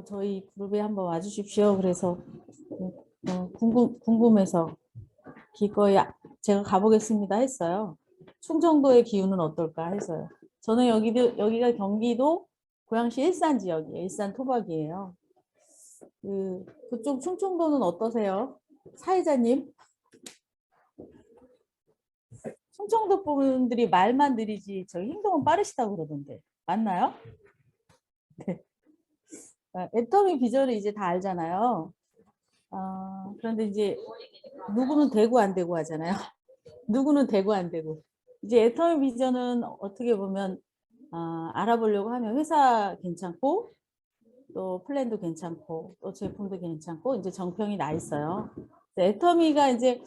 저희 그룹에 한번 와주십시오. 그래서 궁금해서 기꺼이 제가 가보겠습니다 했어요. 충청도의 기후는 어떨까 해서요. 저는 여기가 경기도 고양시 일산 지역이에요. 일산 토박이에요. 그쪽 충청도는 어떠세요? 사회자님? 충청도 분들이 말만 느리지 저희 행동은 빠르시다고 그러던데 맞나요? 네. 애터미 비전을 이제 다 알잖아요. 그런데 이제 누구는 되고 안 되고 하잖아요. 누구는 되고 안 되고. 이제 애터미 비전은 어떻게 보면 알아보려고 하면 회사 괜찮고 또 플랜도 괜찮고 또 제품도 괜찮고 이제 정평이 나 있어요. 애터미가 이제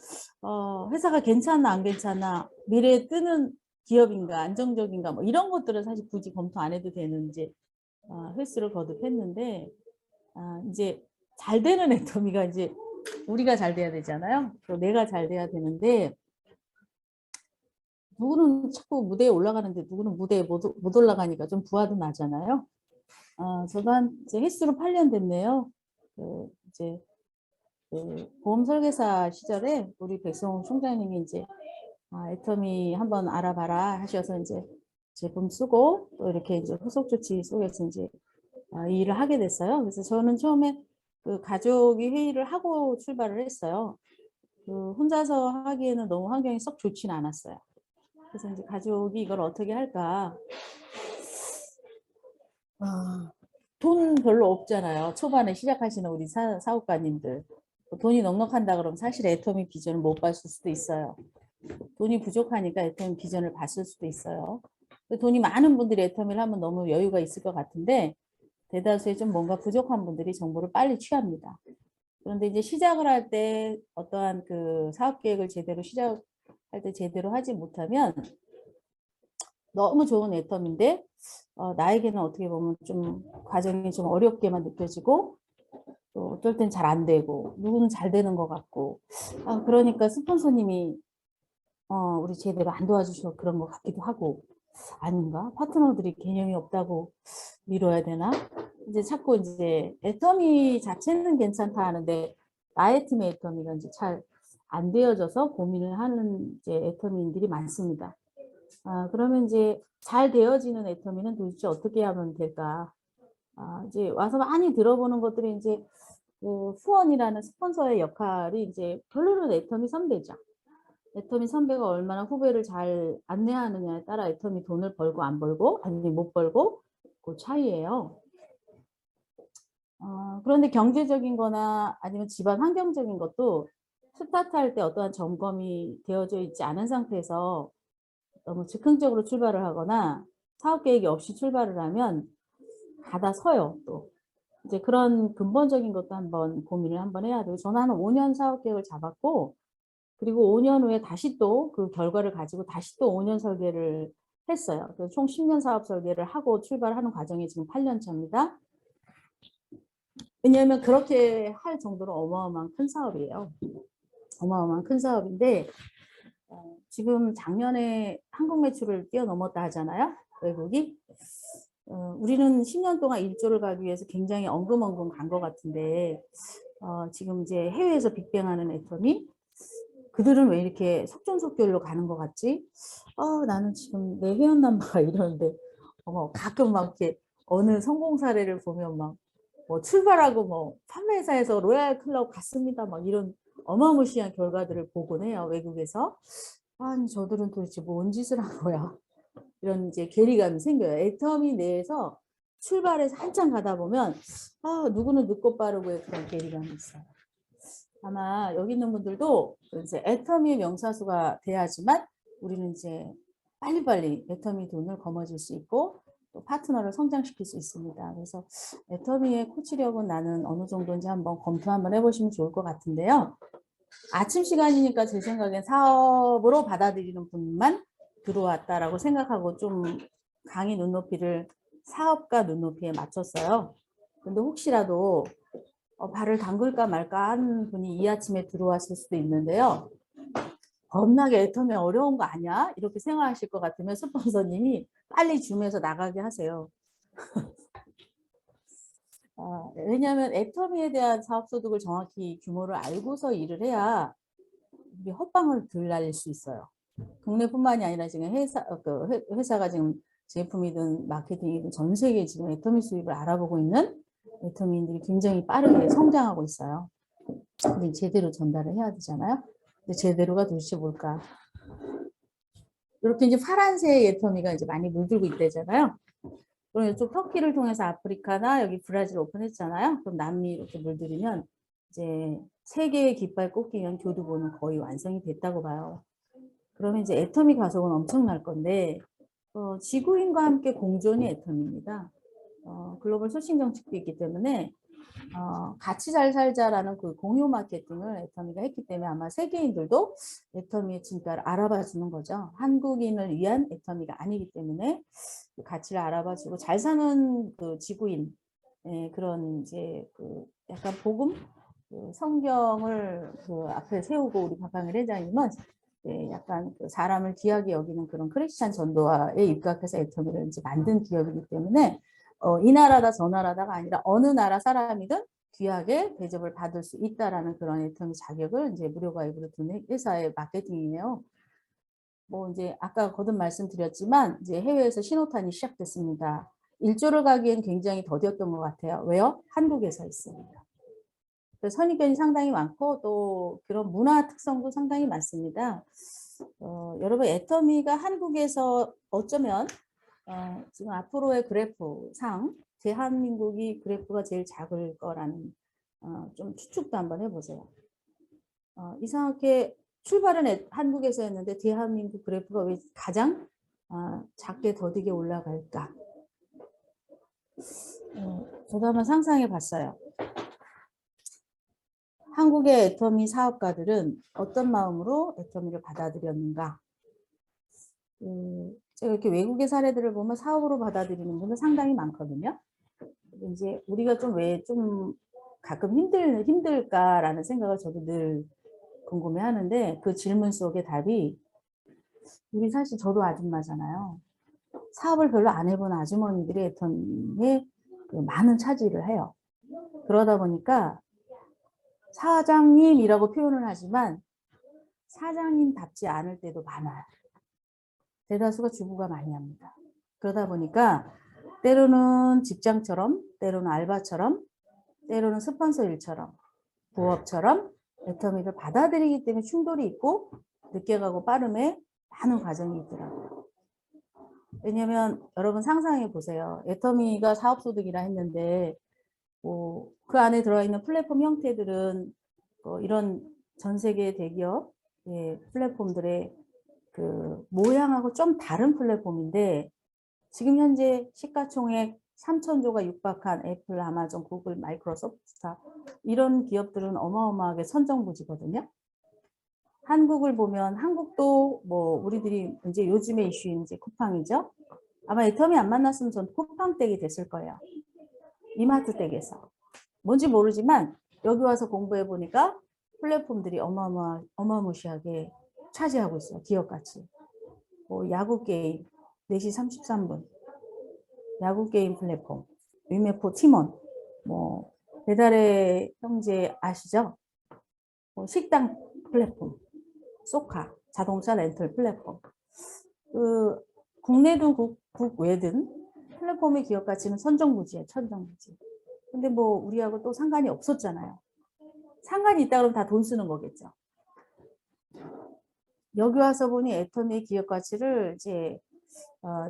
회사가 괜찮나 안 괜찮나 미래에 뜨는 기업인가 안정적인가 뭐 이런 것들은 사실 굳이 검토 안 해도 되는 이제 횟수를 거듭했는데 이제 잘 되는 애터미가 이제 우리가 잘 돼야 되잖아요. 또 내가 잘 돼야 되는데 누구는 자꾸 무대에 올라가는데 누구는 무대에 못 올라가니까 좀 부하도 나잖아요. 저도 이제 횟수로 8년 됐네요. 이제 보험 설계사 시절에 우리 백성훈 총장님이 이제 애터미 한번 알아봐라 하셔서 이제 제품 쓰고 또 이렇게 이제 후속 조치 속에서 이제 이 일을 하게 됐어요. 그래서 저는 처음에 그 가족이 회의를 하고 출발을 했어요. 혼자서 하기에는 너무 환경이 썩 좋지는 않았어요. 그래서 이제 가족이 이걸 어떻게 할까? 돈 별로 없잖아요. 초반에 시작하시는 우리 사업가님들. 돈이 넉넉한다 그러면 사실 애터미 비전을 못 봤을 수도 있어요. 돈이 부족하니까 애터미 비전을 봤을 수도 있어요. 돈이 많은 분들이 애터미를 하면 너무 여유가 있을 것 같은데 대다수의 좀 뭔가 부족한 분들이 정보를 빨리 취합니다. 그런데 이제 시작을 할 때 어떠한 그 사업 계획을 제대로 시작할 때 제대로 하지 못하면 너무 좋은 애터미인데 나에게는 어떻게 보면 좀 과정이 좀 어렵게만 느껴지고 또 어떨 땐 잘 안 되고 누구는 잘 되는 것 같고 그러니까 스폰서님이 우리 제대로 안 도와주셔서 그런 것 같기도 하고 아닌가? 파트너들이 개념이 없다고 미뤄야 되나? 이제 자꾸 이제 애터미 자체는 괜찮다 하는데 나의 팀의 애터미가 이제 잘 안 되어져서 고민을 하는 이제 애터미인들이 많습니다. 그러면 이제 잘 되어지는 애터미는 도대체 어떻게 하면 될까? 이제 와서 많이 들어보는 것들이 이제 그 후원이라는 스폰서의 역할이 이제 결론은 애터미 선배죠. 애터미 선배가 얼마나 후배를 잘 안내하느냐에 따라 애터미 돈을 벌고 안 벌고 아니 못 벌고 그 차이예요. 그런데 경제적인 거나 아니면 집안 환경적인 것도 스타트할 때 어떠한 점검이 되어져 있지 않은 상태에서 너무 즉흥적으로 출발을 하거나 사업 계획이 없이 출발을 하면 가다 서요. 또 이제 그런 근본적인 것도 한번 고민을 한번 해야 되고 저는 한 5년 사업 계획을 잡았고 그리고 5년 후에 다시 또 그 결과를 가지고 다시 또 5년 설계를 했어요. 그래서 총 10년 사업 설계를 하고 출발하는 과정이 지금 8년 차입니다. 왜냐하면 그렇게 할 정도로 어마어마한 큰 사업이에요. 어마어마한 큰 사업인데 지금 작년에 한국 매출을 뛰어넘었다 하잖아요. 외국이. 우리는 10년 동안 1조를 가기 위해서 굉장히 엉금엉금 간 것 같은데 지금 이제 해외에서 빅뱅하는 애터미 그들은 왜 이렇게 속전속결로 가는 것 같지? 나는 지금 내 회원 남바가 이러는데 가끔 막 이렇게 어느 성공 사례를 보면 막 뭐 출발하고 뭐 판매사에서 로얄 클럽 갔습니다. 막 이런 어마무시한 결과들을 보곤 해요. 외국에서. 아니 저들은 도대체 뭔 짓을 한 거야. 이런 이제 괴리감이 생겨요. 애터미 내에서 출발해서 한참 가다 보면 누구는 늦고 빠르고의 그런 괴리감이 있어요. 아마 여기 있는 분들도 이제 애터미 명사수가 돼야지만 우리는 이제 빨리빨리 애터미 돈을 거머쥘 수 있고 또 파트너를 성장시킬 수 있습니다. 그래서 애터미의 코치력은 나는 어느 정도인지 한번 검토 한번 해보시면 좋을 것 같은데요. 아침 시간이니까 제 생각엔 사업으로 받아들이는 분만 들어왔다라고 생각하고 좀 강의 눈높이를 사업가 눈높이에 맞췄어요. 근데 혹시라도 발을 담글까 말까 하는 분이 이 아침에 들어왔을 수도 있는데요. 겁나게 애터미 어려운 거 아니야? 이렇게 생각하실 것 같으면 스폰서님이 빨리 줌에서 나가게 하세요. 왜냐하면 애터미에 대한 사업소득을 정확히 규모를 알고서 일을 해야 우리 헛방을 덜 날릴 수 있어요. 국내뿐만이 아니라 지금 회사가 지금 제품이든 마케팅이든 전 세계 지금 애터미 수입을 알아보고 있는 애터미인들이 굉장히 빠르게 성장하고 있어요. 근데 제대로 전달을 해야 되잖아요. 근데 제대로가 도대체 뭘까? 이렇게 이제 파란색 애터미가 이제 많이 물들고 있대잖아요. 그럼 이쪽 터키를 통해서 아프리카나 여기 브라질 오픈했잖아요. 그럼 남미 이렇게 물들이면 이제 세 개의 깃발 꽂기면 교두보는 거의 완성이 됐다고 봐요. 그러면 이제 애터미 가속은 엄청날 건데 지구인과 함께 공존이 애터미입니다. 글로벌 소싱 정책도 있기 때문에 같이 잘 살자라는 그 공유 마케팅을 애터미가 했기 때문에 아마 세계인들도 애터미의 진가를 알아봐 주는 거죠. 한국인을 위한 애터미가 아니기 때문에 그 가치를 알아봐 주고 잘 사는 그 지구인 그런 이제 그 약간 복음 그 성경을 그 앞에 세우고 우리 박항일 회장님은 약간 그 사람을 귀하게 여기는 그런 크리스찬 전도화에 입각해서 애터미를 이제 만든 기업이기 때문에 이 나라다 저 나라다가 아니라 어느 나라 사람이든 귀하게 대접을 받을 수 있다라는 그런 애터미 자격을 이제 무료 가입으로 둔 회사의 마케팅이에요. 뭐 이제 아까 거듭 말씀드렸지만 이제 해외에서 신호탄이 시작됐습니다. 1조를 가기엔 굉장히 더뎠던 것 같아요. 왜요? 한국에서 있습니다. 선입견이 상당히 많고 또 그런 문화 특성도 상당히 많습니다. 여러분 애터미가 한국에서 어쩌면 지금 앞으로의 그래프상 대한민국이 그래프가 제일 작을 거라는 좀 추측도 한번 해보세요. 이상하게 출발은 한국에서였는데 대한민국 그래프가 왜 가장 작게 더디게 올라갈까? 저도 한번 상상해 봤어요. 한국의 애터미 사업가들은 어떤 마음으로 애터미를 받아들였는가? 제가 이렇게 외국의 사례들을 보면 사업으로 받아들이는 분들 상당히 많거든요. 이제 우리가 좀 왜 좀 가끔 힘들까라는 생각을 저도 늘 궁금해하는데 그 질문 속의 답이 우리 사실 저도 아줌마잖아요. 사업을 별로 안 해본 아주머니들이 애터미에 그 많은 차지를 해요. 그러다 보니까 사장님이라고 표현을 하지만 사장님답지 않을 때도 많아요. 대다수가 주부가 많이 합니다. 그러다 보니까 때로는 직장처럼, 때로는 알바처럼, 때로는 스폰서 일처럼, 부업처럼 애터미를 받아들이기 때문에 충돌이 있고 늦게 가고 빠름에 많은 과정이 있더라고요. 왜냐면 여러분 상상해 보세요. 애터미가 사업소득이라 했는데 그 안에 들어있는 플랫폼 형태들은 이런 전 세계 대기업 플랫폼들의 그 모양하고 좀 다른 플랫폼인데 지금 현재 시가총액 3천조가 육박한 애플, 아마존, 구글, 마이크로소프트 이런 기업들은 어마어마하게 선정부지거든요. 한국을 보면 한국도 뭐 우리들이 이제 요즘의 이슈인 이제 쿠팡이죠. 아마 애터미 안 만났으면 전 쿠팡 댁이 됐을 거예요. 이마트 댁에서. 뭔지 모르지만 여기 와서 공부해 보니까 플랫폼들이 어마무시하게 차지하고 있어요. 기업가치. 뭐 야구 게임 4시 33분. 야구 게임 플랫폼. 위메포 팀원. 뭐 배달의 형제 아시죠? 뭐 식당 플랫폼. 소카. 자동차 렌털 플랫폼. 그 국내든 국외든 플랫폼의 기업 가치는 선정부지예요. 천정부지. 근데 뭐 우리하고 또 상관이 없었잖아요. 상관이 있다 그러면 다 돈 쓰는 거겠죠. 여기 와서 보니 애터미의 기업 가치를 이제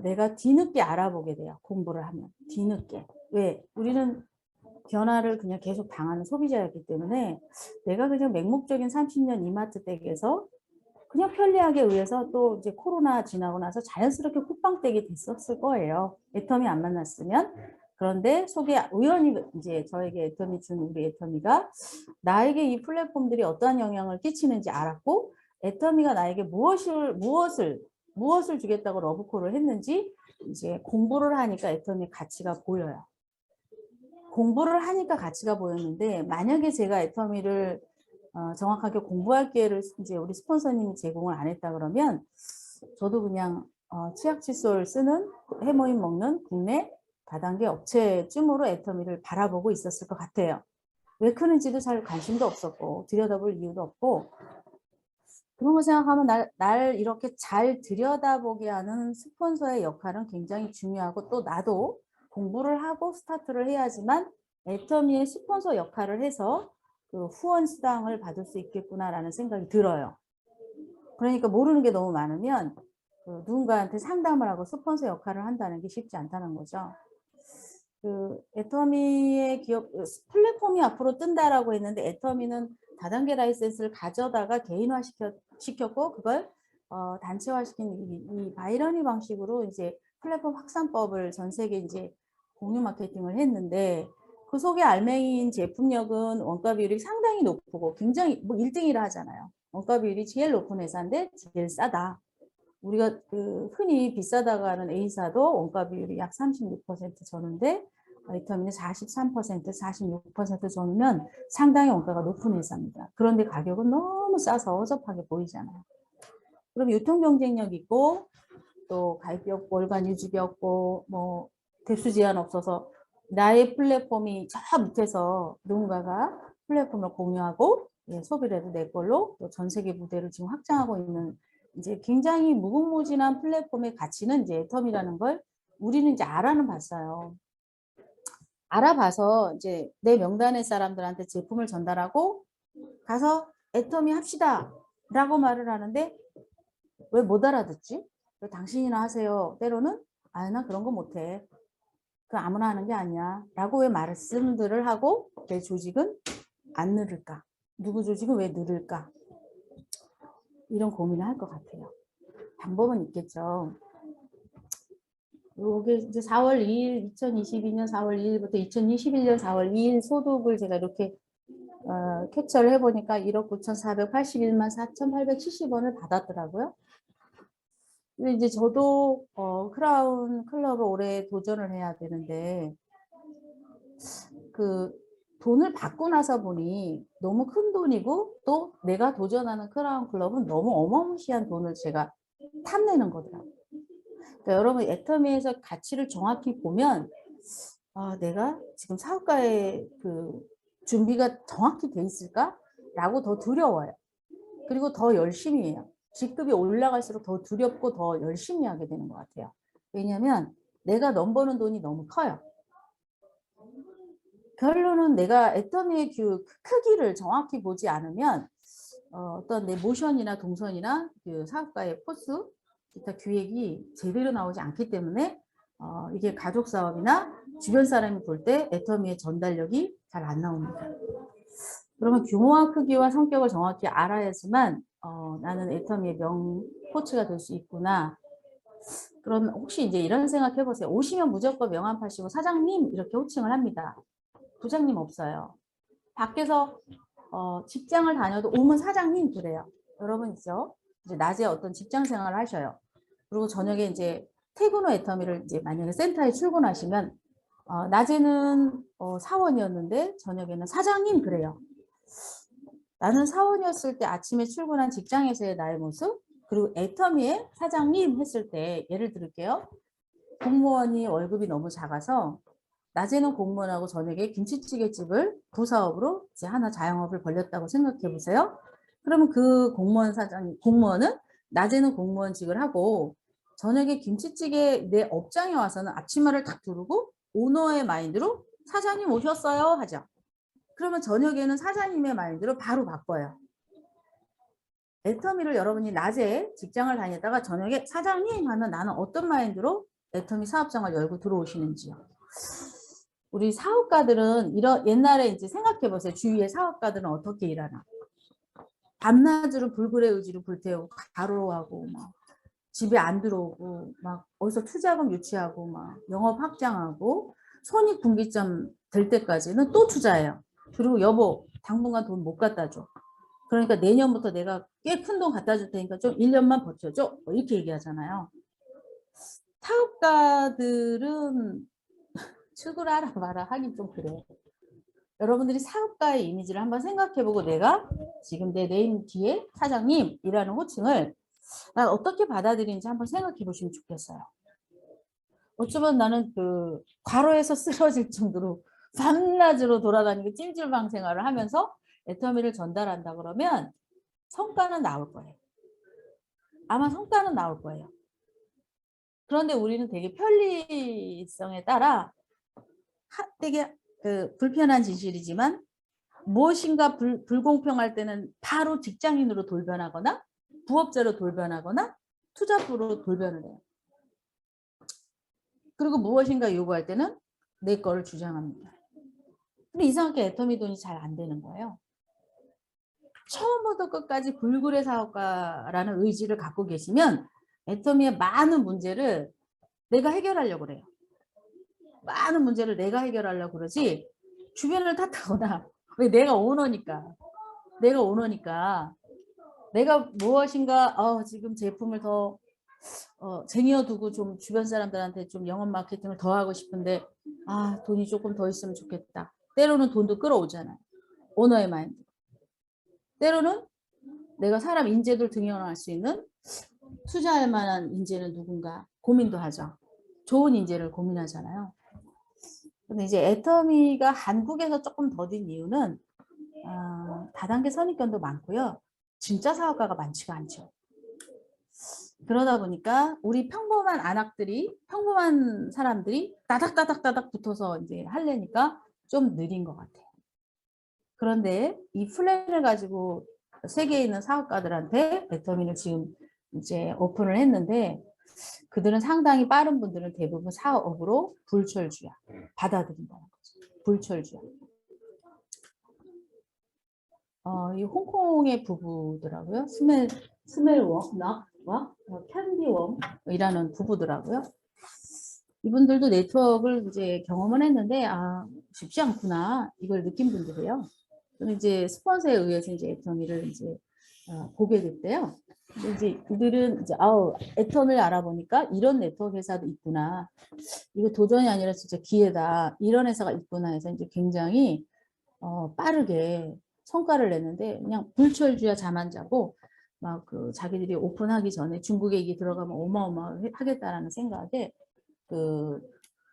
내가 뒤늦게 알아보게 돼요. 공부를 하면. 뒤늦게. 왜? 우리는 변화를 그냥 계속 당하는 소비자였기 때문에 내가 그냥 맹목적인 30년 이마트 댁에서 그냥 편리하게 의해서 또 이제 코로나 지나고 나서 자연스럽게 쿠팡댁이 됐었을 거예요. 애터미 안 만났으면. 그런데 우연히 이제 저에게 애터미 준 우리 애터미가 나에게 이 플랫폼들이 어떠한 영향을 끼치는지 알았고 애터미가 나에게 무엇을 주겠다고 러브콜을 했는지 이제 공부를 하니까 애터미 가치가 보여요. 공부를 하니까 가치가 보였는데 만약에 제가 애터미를 정확하게 공부할 기회를 이제 우리 스폰서님이 제공을 안 했다 그러면 저도 그냥 치약 칫솔 쓰는 해모임 먹는 국내 다단계 업체쯤으로 애터미를 바라보고 있었을 것 같아요. 왜 크는지도 잘 관심도 없었고 들여다볼 이유도 없고 그런 거 생각하면 날 이렇게 잘 들여다보게 하는 스폰서의 역할은 굉장히 중요하고 또 나도 공부를 하고 스타트를 해야지만 애터미의 스폰서 역할을 해서 그 후원 수당을 받을 수 있겠구나라는 생각이 들어요. 그러니까 모르는 게 너무 많으면 그 누군가한테 상담을 하고 스폰서 역할을 한다는 게 쉽지 않다는 거죠. 그 애터미의 기업 플랫폼이 앞으로 뜬다라고 했는데 애터미는 다단계 라이센스를 가져다가 개인화 시켰고 그걸 단체화시킨 이 바이러니 방식으로 이제 플랫폼 확산법을 전 세계 이제 공유 마케팅을 했는데 그 속에 알맹이인 제품력은 원가 비율이 상당히 높고 굉장히 뭐 1등이라 하잖아요. 원가 비율이 제일 높은 회사인데 제일 싸다. 우리가 그 흔히 비싸다고 하는 A사도 원가 비율이 약 36% 저는데 애터미는 43%, 46% 저면 상당히 원가가 높은 회사입니다. 그런데 가격은 너무 싸서 어접하게 보이잖아요. 그럼 유통 경쟁력 있고 또 가입비 없고 월간 유지비 없고 뭐 대수 제한 없어서 나의 플랫폼이 저 밑에서 누군가가 플랫폼을 공유하고 소비를 해도 내 걸로 또 전 세계 무대를 지금 확장하고 있는 이제 굉장히 무궁무진한 플랫폼의 가치는 이제 애터미라는 걸 우리는 이제 알아는 봤어요. 알아봐서 이제 내 명단의 사람들한테 제품을 전달하고 가서 애터미 합시다 라고 말을 하는데 왜 못 알아듣지? 왜 당신이나 하세요? 때로는 나 그런 거 못해. 그 아무나 하는 게 아니야 라고 왜 말씀들을 하고 내 조직은 안 늘을까? 누구 조직은 왜 늘을까? 이런 고민을 할 것 같아요. 방법은 있겠죠. 이게 이제 4월 2일, 2022년 4월 2일부터 2021년 4월 2일 소득을 제가 이렇게 캡처를 해보니까 1억 9,481만 4,870원을 받았더라고요. 근데 이제 저도 크라운 클럽을 올해 도전을 해야 되는데 그 돈을 받고 나서 보니 너무 큰 돈이고 또 내가 도전하는 크라운 클럽은 너무 어마무시한 돈을 제가 탐내는 거더라고요. 그러니까 여러분 애터미에서 가치를 정확히 보면 내가 지금 사업가의 그 준비가 정확히 돼 있을까? 라고 더 두려워요. 그리고 더 열심히 해요. 직급이 올라갈수록 더 두렵고 더 열심히 하게 되는 것 같아요. 왜냐하면 내가 넘버는 돈이 너무 커요. 결론은 내가 애터미의 그 크기를 정확히 보지 않으면 어떤 내 모션이나 동선이나 그 사업가의 코스, 기타 기획이 제대로 나오지 않기 때문에 이게 가족 사업이나 주변 사람이 볼 때 애터미의 전달력이 잘 안 나옵니다. 그러면 규모와 크기와 성격을 정확히 알아야지만 나는 애터미의 명 코치가 될 수 있구나. 그러면 혹시 이제 이런 생각 해보세요. 오시면 무조건 명함 파시고 사장님 이렇게 호칭을 합니다. 부장님 없어요. 밖에서 직장을 다녀도 오면 사장님 그래요. 여러분 있죠? 이제 낮에 어떤 직장 생활을 하셔요. 그리고 저녁에 이제 퇴근 후 애터미를 이제 만약에 센터에 출근하시면 낮에는 사원이었는데 저녁에는 사장님 그래요. 나는 사원이었을 때 아침에 출근한 직장에서의 나의 모습 그리고 애터미에 사장님 했을 때 예를 들을게요. 공무원이 월급이 너무 작아서 낮에는 공무원하고 저녁에 김치찌개집을 부사업으로 이제 하나 자영업을 벌렸다고 생각해 보세요. 그러면 그 공무원은 낮에는 공무원직을 하고 저녁에 김치찌개 내 업장에 와서는 앞치마를 탁 두르고 오너의 마인드로 사장님 오셨어요 하죠. 그러면 저녁에는 사장님의 마인드로 바로 바꿔요. 애터미를 여러분이 낮에 직장을 다니다가 저녁에 사장님 하면 나는 어떤 마인드로 애터미 사업장을 열고 들어오시는지요. 우리 사업가들은 옛날에 이제 생각해 보세요. 주위의 사업가들은 어떻게 일하나. 밤낮으로 불굴의 의지로 불태우고 가로하고 막 집에 안 들어오고 막 어디서 투자금 유치하고 막 영업 확장하고 손익분기점 될 때까지는 또 투자해요. 그리고 여보 당분간 돈 못 갖다 줘. 그러니까 내년부터 내가 꽤 큰 돈 갖다 줄 테니까 좀 1년만 버텨줘. 뭐 이렇게 얘기하잖아요. 사업가들은 출근하라 마라 하긴 좀 그래. 여러분들이 사업가의 이미지를 한번 생각해보고 내가 지금 내 네임 뒤에 사장님이라는 호칭을 난 어떻게 받아들이는지 한번 생각해 보시면 좋겠어요. 어쩌면 나는 그 과로에서 쓰러질 정도로 밤낮으로 돌아다니고 찜질방 생활을 하면서 애터미를 전달한다 그러면 성과는 나올 거예요. 아마 성과는 나올 거예요. 그런데 우리는 되게 편리성에 따라 되게 그 불편한 진실이지만 무엇인가 불공평할 때는 바로 직장인으로 돌변하거나 부업자로 돌변하거나 투잡으로 돌변을 해요. 그리고 무엇인가 요구할 때는 내 거를 주장합니다. 근데 이상하게 애터미 돈이 잘 안 되는 거예요. 처음부터 끝까지 불굴의 사업가라는 의지를 갖고 계시면 애터미의 많은 문제를 내가 해결하려고 그래요. 많은 문제를 내가 해결하려고 그러지 주변을 탓하거나 왜 내가 오너니까 내가 무엇인가 지금 제품을 더 쟁여두고 좀 주변 사람들한테 좀 영업 마케팅을 더 하고 싶은데 돈이 조금 더 있으면 좋겠다. 때로는 돈도 끌어오잖아요. 오너의 마인드. 때로는 내가 사람 인재들 등용할 수 있는 투자할 만한 인재는 누군가 고민도 하죠. 좋은 인재를 고민하잖아요. 근데 이제 애터미가 한국에서 조금 더딘 이유는 다단계 선입견도 많고요. 진짜 사업가가 많지가 않죠. 그러다 보니까 우리 평범한 안악들이 평범한 사람들이 따닥따닥따닥 붙어서 이제 하려니까 좀 느린 것 같아요. 그런데 이 플랜을 가지고 세계에 있는 사업가들한테 애터미를 지금 이제 오픈을 했는데 그들은 상당히 빠른 분들은 대부분 사업으로 불철주야 받아들인다는 거죠. 불철주야. 이 홍콩의 부부더라고요. 스멜워 캔디웜이라는 부부더라고요. 이분들도 네트워크를 이제 경험을 했는데 쉽지 않구나 이걸 느낀 분들이에요. 저는 이제 스폰서에 의해서 이제 애터미를 이제 보게 됐대요. 근데 이제 그들은 이제 애터미를 알아보니까 이런 네트워크 회사도 있구나. 이거 도전이 아니라 진짜 기회다. 이런 회사가 있구나 해서 이제 굉장히 빠르게 성과를 내는데 그냥 불철주야 잠 안 자고 막 그 자기들이 오픈하기 전에 중국에 이게 들어가면 어마어마하겠다라는 생각에 그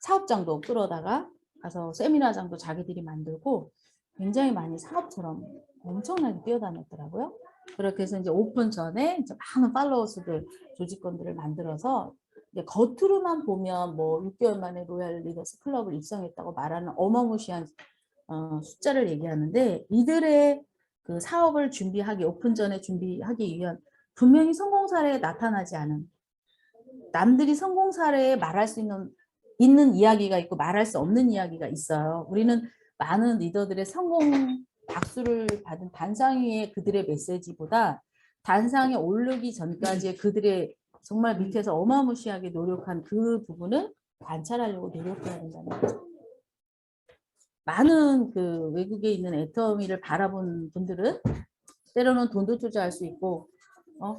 사업장도 끌어다가 가서 세미나장도 자기들이 만들고 굉장히 많이 사업처럼 엄청나게 뛰어다녔더라고요. 그렇게 해서 이제 오픈 전에 이제 많은 팔로워스들 조직권들을 만들어서 이제 겉으로만 보면 뭐 6개월 만에 로얄 리더스 클럽을 입성했다고 말하는 어마무시한 숫자를 얘기하는데 이들의 그 사업을 준비하기 오픈 전에 준비하기 위한 분명히 성공 사례에 나타나지 않은 남들이 성공 사례에 말할 수 있는 이야기가 있고 말할 수 없는 이야기가 있어요. 우리는 많은 리더들의 성공 박수를 받은 단상 위에 그들의 메시지보다 단상에 오르기 전까지의 그들의 정말 밑에서 어마무시하게 노력한 그 부분을 관찰하려고 노력해야 된다는 거죠. 많은 그 외국에 있는 애터미를 바라본 분들은 때로는 돈도 투자할 수 있고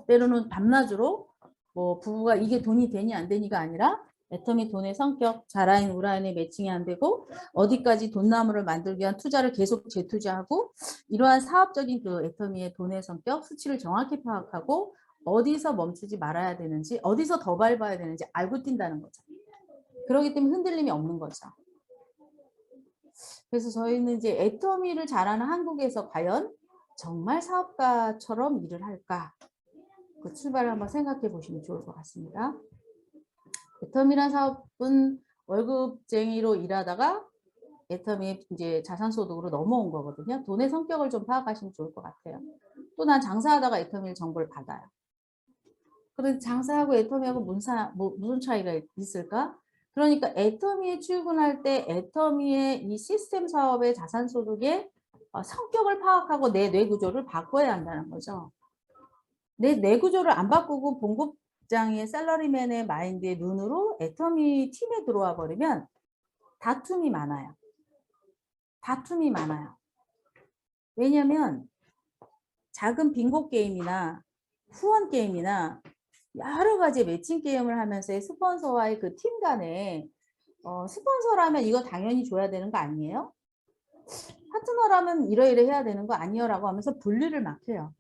때로는 밤낮으로 뭐 부부가 이게 돈이 되니 안 되니가 아니라 애터미 돈의 성격, 자라인 우라인의 매칭이 안 되고 어디까지 돈나무를 만들기 위한 투자를 계속 재투자하고 이러한 사업적인 그 애터미의 돈의 성격, 수치를 정확히 파악하고 어디서 멈추지 말아야 되는지 어디서 더 밟아야 되는지 알고 뛴다는 거죠. 그렇기 때문에 흔들림이 없는 거죠. 그래서 저희는 이제 애터미를 잘하는 한국에서 과연 정말 사업가처럼 일을 할까? 그 출발을 한번 생각해 보시면 좋을 것 같습니다. 애터미란 사업은 월급쟁이로 일하다가 애터미 이제 자산소득으로 넘어온 거거든요. 돈의 성격을 좀 파악하시면 좋을 것 같아요. 또 난 장사하다가 애터미 정보를 받아요. 그런데 장사하고 애터미하고 무슨 차이가 있을까? 그러니까 애터미에 출근할 때 애터미의 이 시스템 사업의 자산소득의 성격을 파악하고 내 뇌구조를 바꿔야 한다는 거죠. 내 뇌구조를 안 바꾸고 봉급장의 셀러리맨의 마인드의 눈으로 애터미 팀에 들어와 버리면 다툼이 많아요. 다툼이 많아요. 왜냐하면 작은 빙고 게임이나 후원 게임이나 여러 가지 매칭 게임을 하면서의 스폰서와의 그 팀 간에 스폰서라면 이거 당연히 줘야 되는 거 아니에요? 파트너라면 이러이러 해야 되는 거 아니에요? 라고 하면서 분리를 막 해요.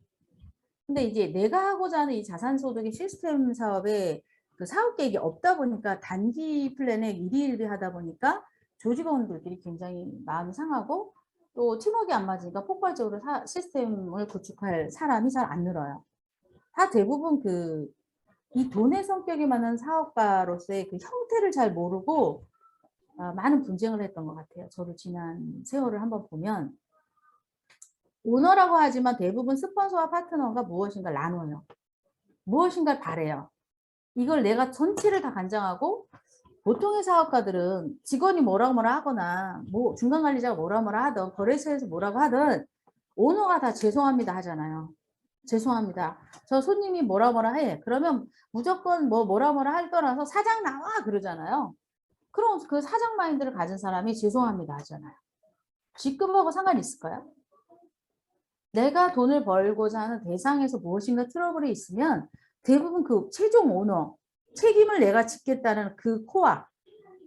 근데 이제 내가 하고자 하는 이 자산소득의 시스템 사업의 그 사업 계획이 없다 보니까 단기 플랜에 일일이 하다 보니까 조직원들끼리 굉장히 마음이 상하고 또 팀워크가 안 맞으니까 폭발적으로 시스템을 구축할 사람이 잘 안 늘어요. 다 대부분 이 돈의 성격에 맞는 사업가로서의 그 형태를 잘 모르고 많은 분쟁을 했던 것 같아요. 저도 지난 세월을 한번 보면 오너라고 하지만 대부분 스폰서와 파트너가 무엇인가 나눠요. 무엇인가를 바래요. 이걸 내가 전체를 다 관장하고 보통의 사업가들은 직원이 뭐라고 뭐라 하거나 뭐 중간관리자가 뭐라 뭐라 하든 거래처에서 뭐라고 하든 오너가 다 죄송합니다 하잖아요. 죄송합니다. 저 손님이 뭐라 뭐라 해. 그러면 무조건 뭐라 뭐라 할 떠나서 사장 나와 그러잖아요. 그럼 그 사장 마인드를 가진 사람이 죄송합니다 하잖아요. 직급하고 상관이 있을까요? 내가 돈을 벌고자 하는 대상에서 무엇인가 트러블이 있으면 대부분 그 최종 오너, 책임을 내가 짓겠다는 그 코어,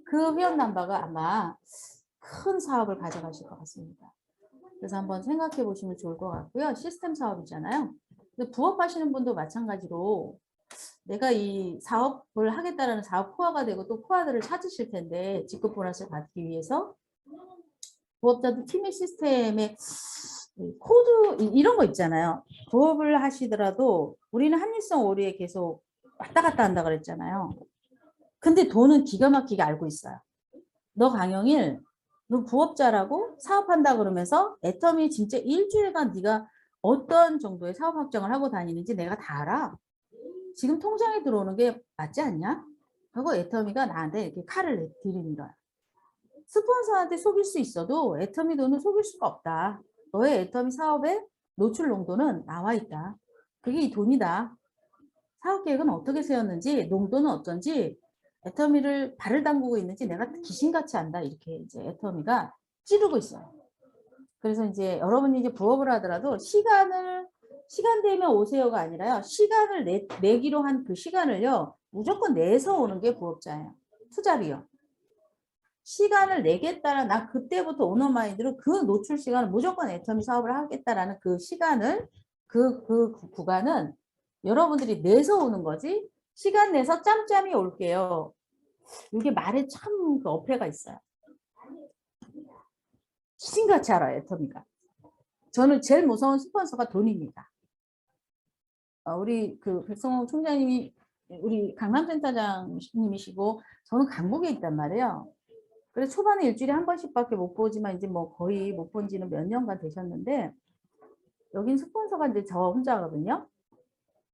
그 회원 남바가 아마 큰 사업을 가져가실 것 같습니다. 그래서 한번 생각해 보시면 좋을 것 같고요. 시스템 사업이잖아요. 근데 부업하시는 분도 마찬가지로 내가 이 사업을 하겠다라는 사업 코어가 되고 또 코어들을 찾으실 텐데 직급 보너스를 받기 위해서 부업자도 팀의 시스템에 코드 이런 거 있잖아요. 부업을 하시더라도 우리는 합리성 오류에 계속 왔다 갔다 한다 그랬잖아요. 근데 돈은 기가 막히게 알고 있어요. 너 강영일, 너 부업자라고 사업한다 그러면서 애터미 진짜 일주일간 네가 어떤 정도의 사업 확정을 하고 다니는지 내가 다 알아. 지금 통장에 들어오는 게 맞지 않냐? 하고 애터미가 나한테 이렇게 칼을 들이는 거야. 스폰서한테 속일 수 있어도 애터미 돈은 속일 수가 없다. 너의 애터미 사업의 노출 농도는 나와 있다. 그게 이 돈이다. 사업 계획은 어떻게 세웠는지, 농도는 어쩐지, 애터미를 발을 담그고 있는지 내가 귀신같이 안다. 이렇게 이제 애터미가 찌르고 있어요. 그래서 이제 여러분이 이제 부업을 하더라도 시간 되면 오세요가 아니라요. 시간을 내기로 한 그 시간을요. 무조건 내서 오는 게 부업자예요. 투잡이요. 시간을 내겠다라 나 그때부터 오너 마인드로 그 노출 시간을 무조건 애터미 사업을 하겠다라는 그 시간을 그 구간은 여러분들이 내서 오는 거지 시간 내서 짬짬이 올게요. 이게 말에 참 그 어폐가 있어요. 신같이 알아요 애터미가. 저는 제일 무서운 스폰서가 돈입니다. 우리 그 백성호 총장님이 우리 강남센터장님이시고 저는 강북에 있단 말이에요. 그래서 초반에 일주일에 한 번씩밖에 못 보지만 이제 뭐 거의 못 본 지는 몇 년간 되셨는데 여긴 스폰서가 이제 저 혼자거든요.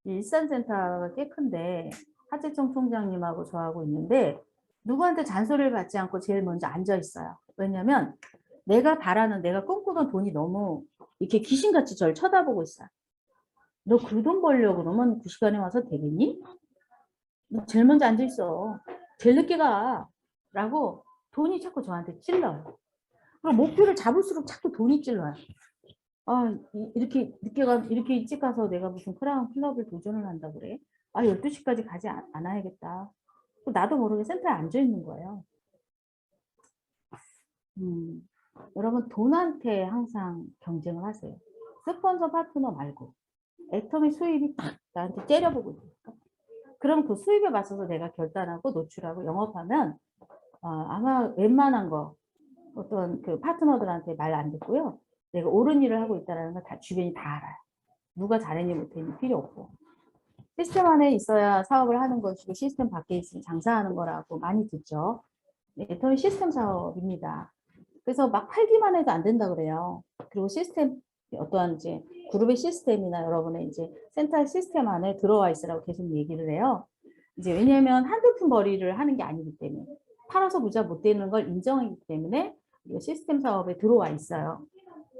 일산센터가 꽤 큰데 하재청 총장님하고 저하고 있는데 누구한테 잔소리를 받지 않고 제일 먼저 앉아 있어요. 왜냐면 내가 바라는 내가 꿈꾸던 돈이 너무 이렇게 귀신같이 저를 쳐다보고 있어요. 너 그 돈 벌려고 그러면 그 시간에 와서 되겠니? 너 제일 먼저 앉아 있어. 제일 늦게 가. 라고 돈이 자꾸 저한테 찔러요. 그럼 목표를 잡을수록 자꾸 돈이 찔러요. 아, 이렇게 늦게 이렇게 일찍 가서 내가 무슨 크라운 클럽을 도전을 한다 그래? 아, 12시까지 가지 않아야겠다. 나도 모르게 센터에 앉아 있는 거예요. 여러분, 돈한테 항상 경쟁을 하세요. 스폰서 파트너 말고. 애터미 수입이 딱 나한테 째려보고 있으니까. 그럼 그 수입에 맞춰서 내가 결단하고 노출하고 영업하면 아마 웬만한 거 어떤 그 파트너들한테 말 안 듣고요. 내가 옳은 일을 하고 있다는 걸 다 주변이 다 알아요. 누가 잘했니 못했니 필요 없고. 시스템 안에 있어야 사업을 하는 것이고 시스템 밖에 있으면 장사하는 거라고 많이 듣죠. 애터미 시스템 사업입니다. 그래서 막 팔기만 해도 안 된다 그래요. 그리고 시스템 어떠한 이제 그룹의 시스템이나 여러분의 이제 센터 시스템 안에 들어와 있으라고 계속 얘기를 해요. 이제 왜냐하면 한두 푼 벌이를 하는 게 아니기 때문에 팔아서 부자 못 되는 걸 인정하기 때문에 시스템 사업에 들어와 있어요.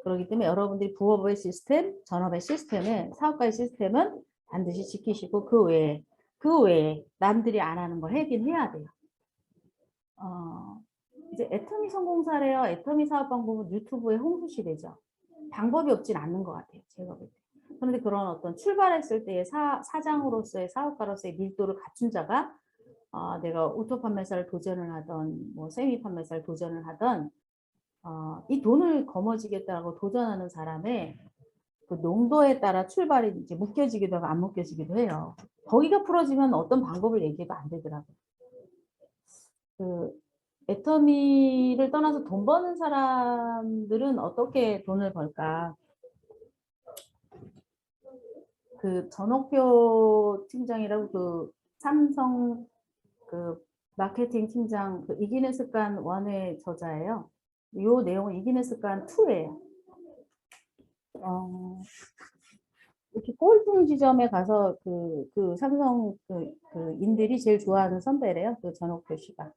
그렇기 때문에 여러분들이 부업의 시스템, 전업의 시스템에 사업가의 시스템은 반드시 지키시고 그 외에 남들이 안 하는 걸 하긴 해야 돼요. 이제 애터미 성공 사례와 애터미 사업 방법은 유튜브에 홍수시대죠. 방법이 없진 않는 것 같아요. 제가 볼 때. 그런데 그런 어떤 출발했을 때의 사장으로서의 사업가로서의 밀도를 갖춘 자가 내가 오토 판매사를 도전을 하던 뭐 세미 판매사를 도전을 하던 이 돈을 거머쥐겠다고 도전하는 사람의 그 농도에 따라 출발이 이제 묶여지기도 하고 안 묶여지기도 해요. 거기가 풀어지면 어떤 방법을 얘기해도 안 되더라고요. 그 애터미를 떠나서 돈 버는 사람들은 어떻게 돈을 벌까? 그 전옥표 팀장이라고 그 삼성 그 마케팅 팀장 그 이기는 습관 1의 저자예요. 이 내용은 이기는 습관 2예요. 이렇게 꼴등 지점에 가서 그 삼성 그 인들이 제일 좋아하는 선배래요. 그 전옥표 씨가.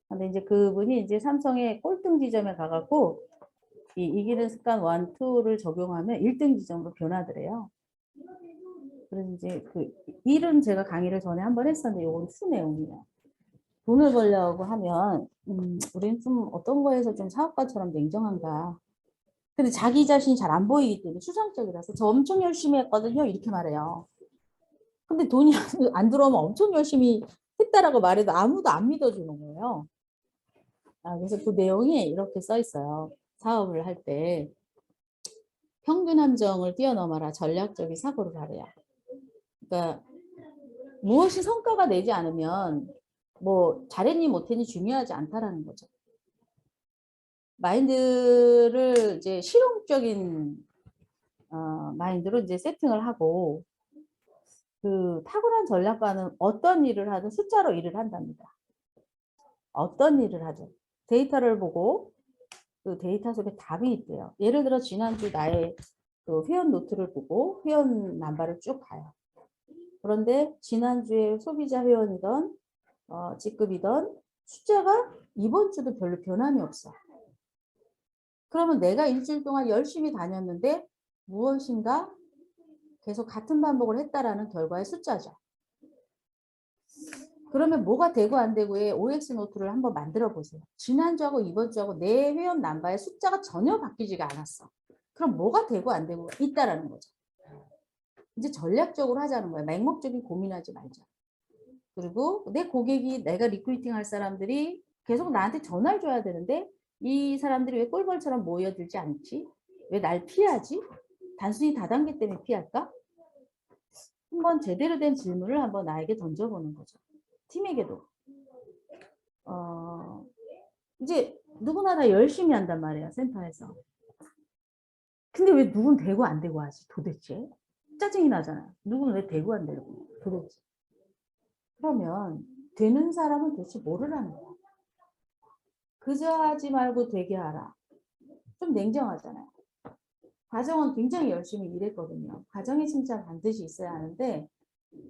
근데 이제 그분이 이제 삼성의 꼴등 지점에 가갖고 이 이기는 습관 1, 2를 적용하면 1등 지점으로 변하더래요. 그래서 이제 그 일은 제가 강의를 전에 한번 했었는데 이건 수 내용이에요. 돈을 벌려고 하면 우리는 좀 어떤 거에서 좀 사업가처럼 냉정한가. 근데 자기 자신이 잘 안 보이기 때문에 추상적이라서 저 엄청 열심히 했거든요. 이렇게 말해요. 근데 돈이 안 들어오면 엄청 열심히 했다라고 말해도 아무도 안 믿어주는 거예요. 그래서 그 내용이 이렇게 써 있어요. 사업을 할 때 평균 함정을 뛰어넘어라 전략적인 사고를 하래요. 그러니까 무엇이 성과가 내지 않으면 뭐 잘했니 못했니 중요하지 않다라는 거죠. 마인드를 이제 실용적인 마인드로 이제 세팅을 하고 그 탁월한 전략가는 어떤 일을 하든 숫자로 일을 한답니다. 어떤 일을 하든 데이터를 보고 그 데이터 속에 답이 있대요. 예를 들어 지난주 나의 그 회원 노트를 보고 회원 남바를 쭉 가요. 그런데 지난주에 소비자 회원이던 직급이던 숫자가 이번 주도 별로 변함이 없어. 그러면 내가 일주일 동안 열심히 다녔는데 무엇인가 계속 같은 반복을 했다라는 결과의 숫자죠. 그러면 뭐가 되고 안 되고의 OX 노트를 한번 만들어 보세요. 지난주하고 이번 주하고 내 회원 남바의 숫자가 전혀 바뀌지가 않았어. 그럼 뭐가 되고 안 되고 있다라는 거죠. 이제 전략적으로 하자는 거예요. 맹목적인 고민하지 말자. 그리고 내 고객이 내가 리크루팅 할 사람들이 계속 나한테 전화를 줘야 되는데 이 사람들이 왜 꿀벌처럼 모여들지 않지? 왜 날 피하지? 단순히 다단계 때문에 피할까? 한번 제대로 된 질문을 한번 나에게 던져보는 거죠. 팀에게도. 이제 누구나 다 열심히 한단 말이에요. 센터에서. 근데 왜 누군 되고 안 되고 하지 도대체? 짜증이 나잖아요. 누군 왜 되고 안 되고 도대체. 그러면 되는 사람은 도대체 뭐를 하는 거야? 그저 하지 말고 되게 하라. 좀 냉정하잖아요. 과정은 굉장히 열심히 일했거든요. 과정의 칭찬 반드시 있어야 하는데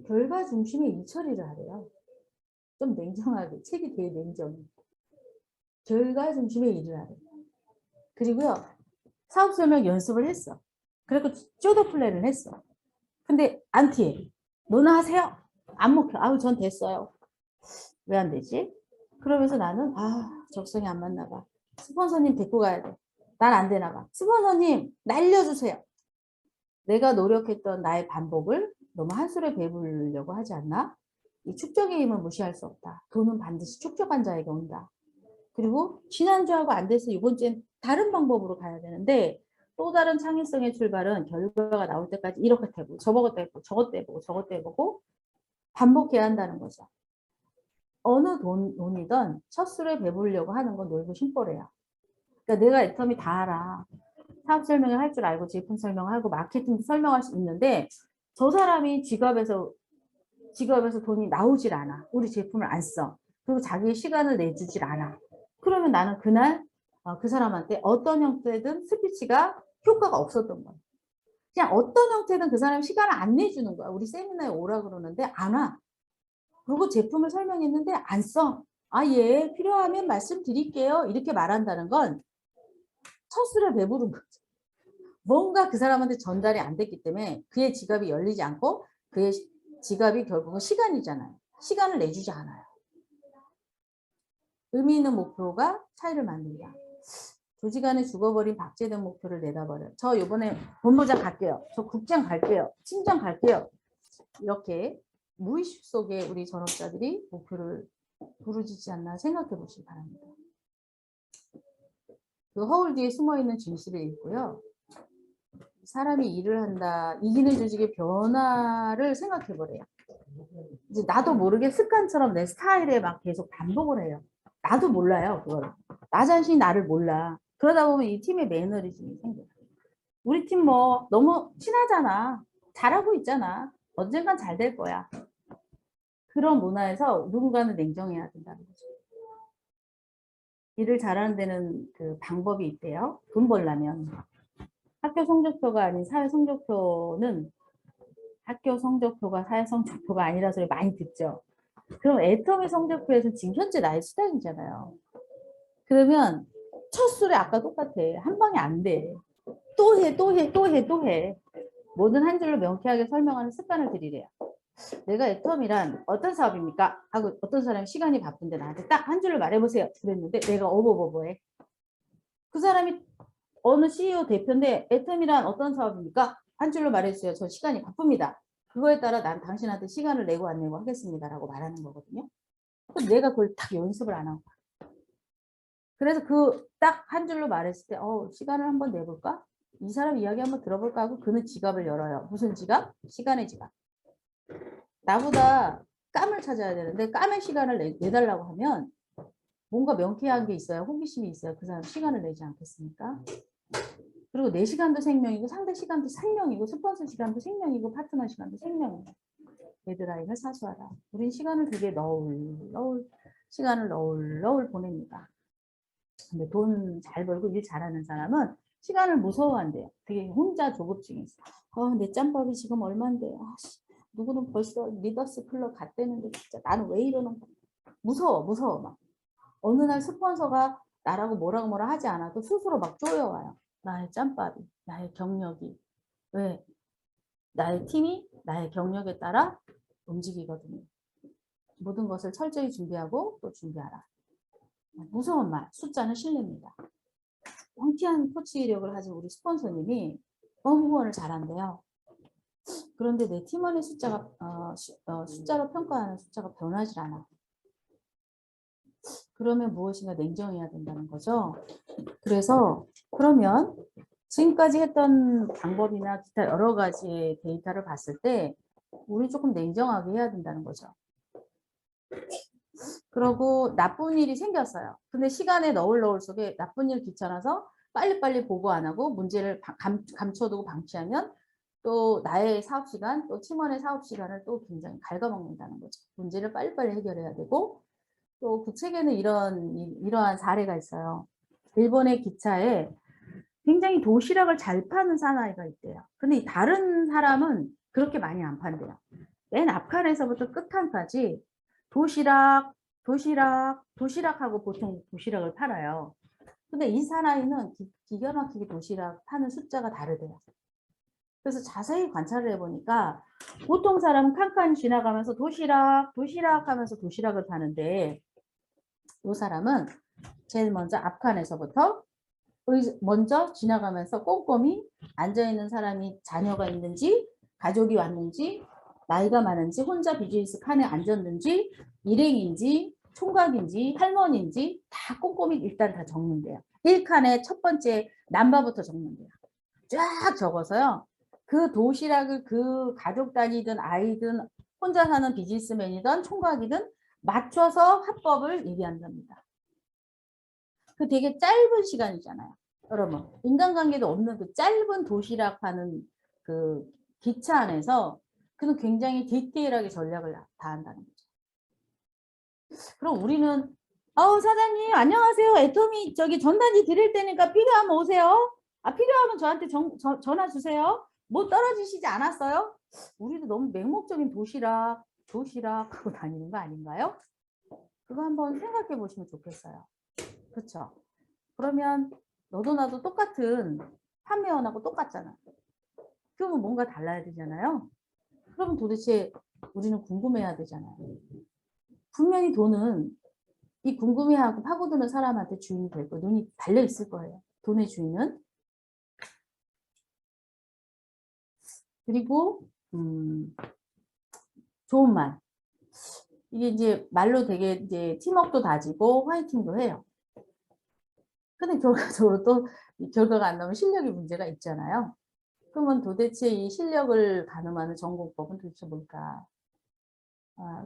결과 중심의 일 처리를 하래요. 좀 냉정하게. 책이 되게 냉정해. 결과 중심의 일을 하래요. 그리고요. 사업 설명 연습을 했어. 그리고 쪼더 플랜을 했어. 근데 안 피해. 너나 하세요. 안 먹혀. 아우 전 됐어요. 왜 안 되지? 그러면서 나는 적성이 안 맞나 봐. 스폰서님 데리고 가야 돼. 난 안 되나 봐. 스폰서님 날려주세요. 내가 노력했던 나의 반복을 너무 한술에 배부르려고 하지 않나? 이 축적의 힘을 무시할 수 없다. 돈은 반드시 축적한 자에게 온다. 그리고 지난주하고 안 돼서 이번 주엔 다른 방법으로 가야 되는데 또 다른 창의성의 출발은 결과가 나올 때까지 이렇게 해보고 저것도 해보고 저것도 해보고 저것도 해보고 반복해야 한다는 거죠. 어느 돈이든 첫 술에 배부르려고 하는 건 놀부 심보래요. 그러니까 내가 애터미 다 알아. 사업 설명을 할 줄 알고 제품 설명하고 마케팅 설명할 수 있는데 저 사람이 지갑에서 돈이 나오질 않아. 우리 제품을 안 써. 그리고 자기의 시간을 내주질 않아. 그러면 나는 그날 그 사람한테 어떤 형태든 스피치가 효과가 없었던 거야. 그냥 어떤 형태든 그 사람이 시간을 안 내주는 거야. 우리 세미나에 오라 그러는데 안 와. 그리고 제품을 설명했는데 안 써. 예, 필요하면 말씀드릴게요. 이렇게 말한다는 건 첫술에 배부른 거죠. 뭔가 그 사람한테 전달이 안 됐기 때문에 그의 지갑이 열리지 않고 그의 지갑이 결국은 시간이잖아요. 시간을 내주지 않아요. 의미 있는 목표가 차이를 만든다. 조직 안에 죽어버린 박제된 목표를 내다버려. 저 이번에 본부장 갈게요. 저 국장 갈게요. 팀장 갈게요. 이렇게 무의식 속에 우리 전업자들이 목표를 부르짖지 않나 생각해 보시기 바랍니다. 그 허울 뒤에 숨어있는 진실을 읽고요. 사람이 일을 한다. 이기는 조직의 변화를 생각해 보래요. 이제 나도 모르게 습관처럼 내 스타일에 막 계속 반복을 해요. 나도 몰라요, 그걸. 나 자신이 나를 몰라. 그러다 보면 이 팀의 매너리즘이 생겨요. 우리 팀 뭐 너무 친하잖아. 잘하고 있잖아. 언젠간 잘 될 거야. 그런 문화에서 누군가는 냉정해야 된다는 거죠. 일을 잘하는 데는 그 방법이 있대요. 돈 벌려면. 학교 성적표가 아닌 사회 성적표는 학교 성적표가 사회 성적표가 아니라 소리 많이 듣죠. 그럼 애터미 성적표에서 지금 현재 나의 수당이잖아요. 그러면 첫 술에 아까 똑같아. 한 방에 안 돼. 또 해, 또 해, 또 해, 또 해. 뭐든 한 줄로 명쾌하게 설명하는 습관을 들이래요. 내가 애텀이란 어떤 사업입니까? 하고 어떤 사람이 시간이 바쁜데 나한테 딱 한 줄로 말해보세요. 그랬는데 내가 어버버버해. 그 사람이 어느 CEO 대표인데 애텀이란 어떤 사업입니까? 한 줄로 말해주세요. 저 시간이 바쁩니다. 그거에 따라 난 당신한테 시간을 내고 안 내고 하겠습니다. 라고 말하는 거거든요. 그럼 내가 그걸 딱 연습을 안 하고. 그래서 그 딱 한 줄로 말했을 때 시간을 한번 내볼까? 이 사람 이야기 한번 들어볼까 하고 그는 지갑을 열어요. 무슨 지갑? 시간의 지갑. 나보다 깜을 찾아야 되는데 깜의 시간을 내달라고 하면 뭔가 명쾌한 게 있어요. 호기심이 있어요. 그 사람 시간을 내지 않겠습니까? 그리고 내 시간도 생명이고 상대 시간도 생명이고 스폰서 시간도 생명이고 파트너 시간도 생명이고 데드라인을 사수하라. 우린 시간을 되게 시간을 너울 보냅니다. 근데 돈 잘 벌고 일 잘하는 사람은 시간을 무서워한대요. 되게 혼자 조급증이 있어. 내 짬밥이 지금 얼만데. 누구는 벌써 리더스 클럽 갔대는데 진짜 나는 왜 이러는 거야. 무서워 막. 어느 날 스폰서가 나라고 뭐라 하지 않아도 스스로 막 쪼여와요. 나의 짬밥이, 나의 경력이. 왜? 나의 팀이 나의 경력에 따라 움직이거든요. 모든 것을 철저히 준비하고 또 준비하라. 무서운 말, 숫자는 신뢰입니다. 황티한 코치력을 가진 우리 스폰서님이 후원을 잘한대요. 그런데 내 팀원의 숫자가 숫자로 평가하는 숫자가 변하지 않아. 그러면 무엇인가 냉정해야 된다는 거죠. 그래서 그러면 지금까지 했던 방법이나 기타 여러 가지의 데이터를 봤을 때 우리 조금 냉정하게 해야 된다는 거죠. 그러고 나쁜 일이 생겼어요. 근데 시간에 너울 속에 나쁜 일 귀찮아서 빨리빨리 보고 안 하고 문제를 감춰두고 방치하면 또 나의 사업시간, 또 팀원의 사업시간을 또 굉장히 갉아먹는다는 거죠. 문제를 빨리빨리 해결해야 되고 또 그 책에는 이러한 사례가 있어요. 일본의 기차에 굉장히 도시락을 잘 파는 사나이가 있대요. 근데 다른 사람은 그렇게 많이 안 판대요. 맨 앞칸에서부터 끝칸까지 도시락 하고 보통 도시락을 팔아요. 근데 이 사나이는 기가 막히게 도시락 파는 숫자가 다르대요. 그래서 자세히 관찰을 해보니까 보통 사람은 칸칸 지나가면서 도시락 하면서 도시락을 파는데 이 사람은 제일 먼저 앞칸에서부터 먼저 지나가면서 꼼꼼히 앉아있는 사람이 자녀가 있는지 가족이 왔는지 나이가 많은지 혼자 비즈니스 칸에 앉았는지 일행인지 총각인지 할머니인지 다 꼼꼼히 일단 다 적는데요. 1칸에 첫 번째 남바부터 적는데요. 쫙 적어서요. 그 도시락을 그 가족 단위든 아이든 혼자 사는 비즈니스맨이든 총각이든 맞춰서 합법을 얘기한답니다. 그 되게 짧은 시간이잖아요. 여러분 인간관계도 없는 그 짧은 도시락 하는 그 기차 안에서 그는 굉장히 디테일하게 전략을 다 한다는 거죠. 그럼 우리는 사장님 안녕하세요. 애터미 저기 전단지 드릴 테니까 필요하면 오세요. 필요하면 저한테 전화 주세요. 뭐 떨어지시지 않았어요? 우리도 너무 맹목적인 도시락 하고 다니는 거 아닌가요? 그거 한번 생각해 보시면 좋겠어요. 그렇죠? 그러면 너도 나도 똑같은 판매원하고 똑같잖아. 그러면 뭔가 달라야 되잖아요. 그러면 도대체 우리는 궁금해야 되잖아요. 분명히 돈은 이 궁금해하고 파고드는 사람한테 주인이 될 거예요. 눈이 달려 있을 거예요. 돈의 주인은. 그리고 좋은 말. 이게 이제 말로 되게 이제 팀워크도 다지고 화이팅도 해요. 근데 결과적으로 또 결과가 안 나오면 실력이 문제가 있잖아요. 그러면 도대체 이 실력을 가늠하는 전공법은 도대체 뭘까?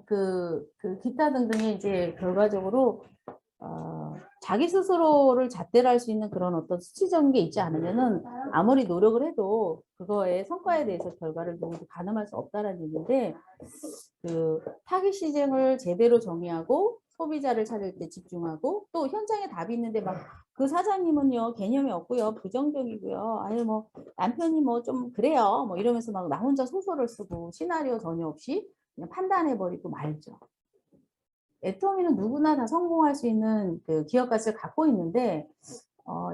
그 기타 등등의 이제 결과적으로 자기 스스로를 잣대로 할 수 있는 그런 어떤 수치적인 게 있지 않으면은 아무리 노력을 해도 그거의 성과에 대해서 결과를 누구도 가늠할 수 없다라는 얘기인데 그 타깃 시장을 제대로 정의하고 소비자를 찾을 때 집중하고 또 현장에 답이 있는데 막 그 사장님은요 개념이 없고요 부정적이고요 아니 뭐 남편이 뭐 좀 그래요 뭐 이러면서 막 나 혼자 소설을 쓰고 시나리오 전혀 없이 그냥 판단해버리고 말죠. 애터미는 누구나 다 성공할 수 있는 그 기업 가치를 갖고 있는데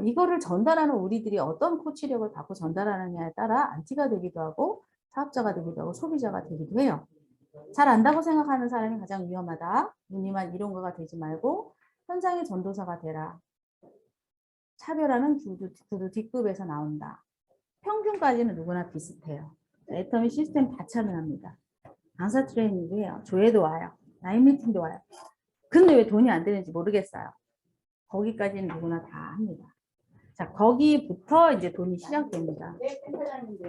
이거를 전달하는 우리들이 어떤 코치력을 갖고 전달하느냐에 따라 안티가 되기도 하고 사업자가 되기도 하고 소비자가 되기도 해요. 잘 안다고 생각하는 사람이 가장 위험하다. 무늬만 이론가가 되지 말고 현장의 전도사가 되라. 차별화는 두두 뒷급에서 나온다. 평균까지는 누구나 비슷해요. 애터미 시스템 다 참여합니다. 강사 트레이닝도 해요. 조회도 와요. 라인 미팅도 와요. 근데 왜 돈이 안 되는지 모르겠어요. 거기까지는 누구나 다 합니다. 자, 거기부터 이제 돈이 시작됩니다.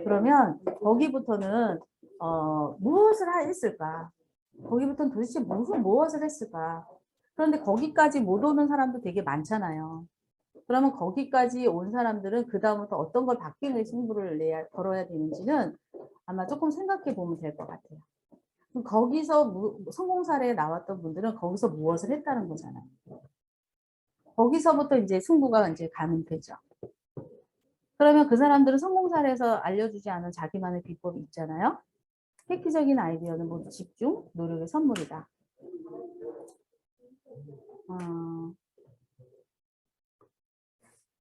그러면 거기부터는 무엇을 했을까? 거기부터는 도대체 무엇을 했을까? 그런데 거기까지 못 오는 사람도 되게 많잖아요. 그러면 거기까지 온 사람들은 그 다음부터 어떤 걸 받기 위해 승부를 걸어야 되는지는 아마 조금 생각해 보면 될 것 같아요. 그럼 거기서 성공 사례에 나왔던 분들은 거기서 무엇을 했다는 거잖아요. 거기서부터 이제 승부가 이제 가면 되죠. 그러면 그 사람들은 성공 사례에서 알려주지 않은 자기만의 비법이 있잖아요. 획기적인 아이디어는 모두 집중, 노력의 선물이다.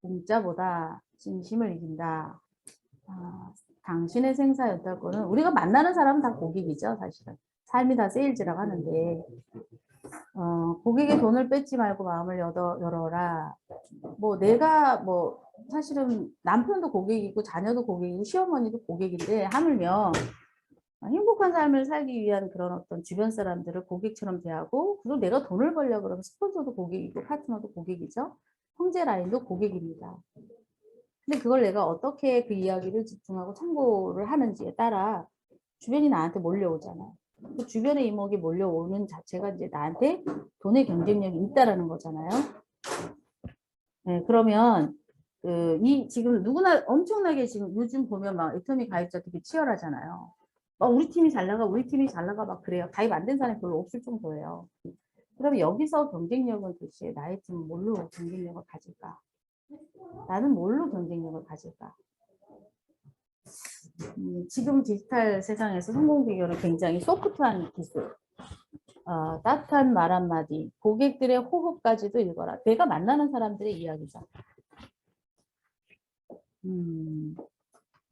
공짜보다 진심을 이긴다. 당신의 생사 연달권은 우리가 만나는 사람은 다 고객이죠, 사실은. 삶이 다 세일즈라고 하는데 고객의 돈을 뺏지 말고 마음을 열어라. 뭐 내가 뭐 사실은 남편도 고객이고 자녀도 고객이고 시어머니도 고객인데 하물며 행복한 삶을 살기 위한 그런 어떤 주변 사람들을 고객처럼 대하고 그리고 내가 돈을 벌려고 그러면 스폰서도 고객이고 파트너도 고객이죠. 형제 라인도 고객입니다. 근데 그걸 내가 어떻게 그 이야기를 집중하고 참고를 하는지에 따라 주변이 나한테 몰려오잖아요. 그 주변의 이목이 몰려오는 자체가 이제 나한테 돈의 경쟁력이 있다라는 거잖아요. 네, 그러면 지금 누구나 엄청나게 지금 요즘 보면 막 애터미 가입자 되게 치열하잖아요. 우리 팀이 잘 나가, 우리 팀이 잘 나가 막 그래요. 가입 안 된 사람이 별로 없을 정도예요. 그럼 여기서 경쟁력은 도대체 나의 팀은 뭘로 경쟁력을 가질까? 나는 뭘로 경쟁력을 가질까? 지금 디지털 세상에서 성공 비결은 굉장히 소프트한 기술, 따뜻한 말 한마디, 고객들의 호흡까지도 읽어라. 내가 만나는 사람들의 이야기죠.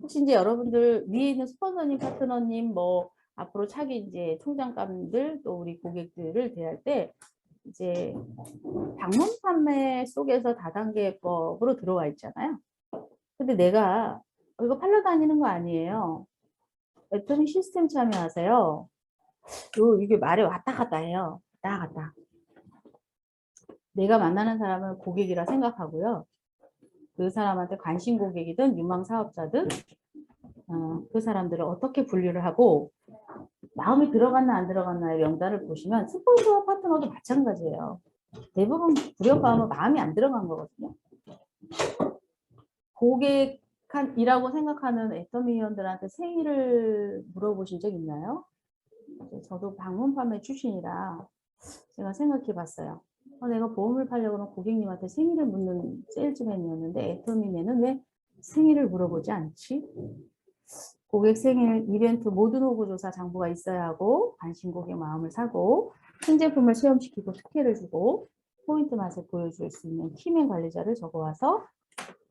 혹시 이제 여러분들 위에 있는 스폰서님, 파트너님, 뭐 앞으로 차기 이제 총장감들 또 우리 고객들을 대할 때 이제 방문 판매 속에서 다단계법으로 들어와 있잖아요. 근데 내가 이거 팔러 다니는 거 아니에요. 애터미 시스템 참여하세요. 이게 말이 왔다 갔다 해요. 왔다 갔다. 내가 만나는 사람을 고객이라 생각하고요. 그 사람한테 관심 고객이든 유망 사업자든 그 사람들을 어떻게 분류를 하고 마음이 들어갔나 안 들어갔나의 명단을 보시면 스폰서와 파트너도 마찬가지예요. 대부분 불협화음은 마음이 안 들어간 거거든요. 고객이라고 생각하는 애터미 회원들한테 생일을 물어보신 적 있나요? 저도 방문 판매 출신이라 제가 생각해 봤어요. 내가 보험을 팔려고 하면 고객님한테 생일을 묻는 세일즈맨이었는데 애터미맨은 왜 생일을 물어보지 않지? 고객 생일 이벤트 모든 호구조사 장부가 있어야 하고 관심 고객 마음을 사고 신제품을 체험시키고 특혜를 주고 포인트 맛을 보여줄 수 있는 키맨 관리자를 적어와서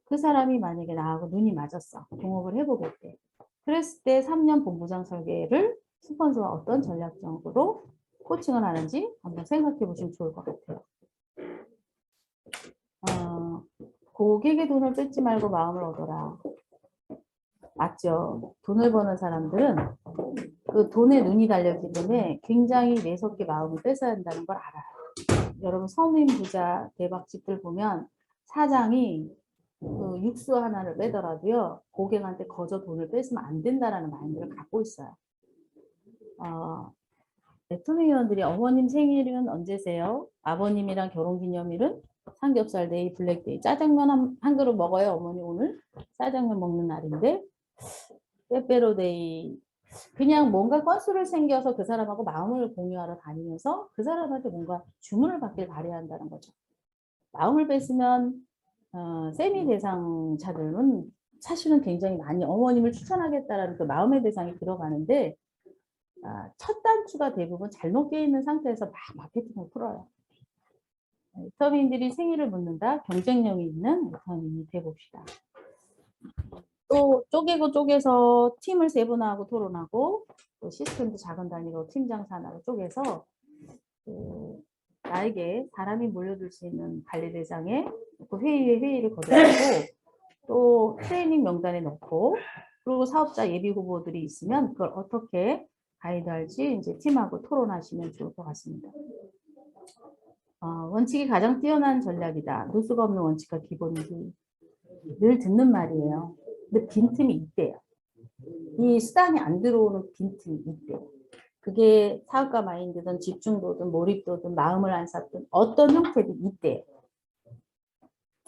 그 사람이 만약에 나하고 눈이 맞았어. 동업을 해보겠대. 그랬을 때 3년 본부장 설계를 스폰서와 어떤 전략적으로 코칭을 하는지 한번 생각해 보시면 좋을 것 같아요. 고객의 돈을 뺏지 말고 마음을 얻어라. 맞죠? 돈을 버는 사람들은 그 돈에 눈이 달렸기 때문에 굉장히 매섭게 마음을 뺏어야 한다는 걸 알아요. 여러분 서민 부자 대박집들 보면 사장이 그 육수 하나를 빼더라도요. 고객한테 거저 돈을 뺏으면 안 된다라는 마인드를 갖고 있어요. 애터미 회원들이 어머님 생일은 언제세요? 아버님이랑 결혼기념일은 삼겹살 데이, 블랙데이, 짜장면 한 그릇 먹어요. 어머니 오늘 짜장면 먹는 날인데 빼빼로데이. 그냥 뭔가 건수를 생겨서 그 사람하고 마음을 공유하러 다니면서 그 사람한테 뭔가 주문을 받길 바라야 한다는 거죠. 마음을 뺏으면 세미 대상자들은 사실은 굉장히 많이 어머님을 추천하겠다라는 그 마음의 대상이 들어가는데 첫 단추가 대부분 잘못 깨 있는 상태에서 막 마케팅을 풀어요. 터미인들이 생일을 묻는다. 경쟁력이 있는 터미인이 돼봅시다. 또 쪼개고 쪼개서 팀을 세분화하고 토론하고 또 시스템도 작은 단위로 팀 장사하고 쪼개서 나에게 사람이 몰려들 수 있는 관리 대상에 회의를 거듭하고 또 트레이닝 명단에 넣고 그리고 사업자 예비 후보들이 있으면 그걸 어떻게 가이드할지 이제 팀하고 토론하시면 좋을 것 같습니다. 원칙이 가장 뛰어난 전략이다. 누수가 없는 원칙과 기본이지. 늘 듣는 말이에요. 근데 빈틈이 있대요. 이 수단이 안 들어오는 빈틈이 있대요. 그게 사업가 마인드든 집중도든 몰입도든 마음을 안 샀든 어떤 형태든 있대요.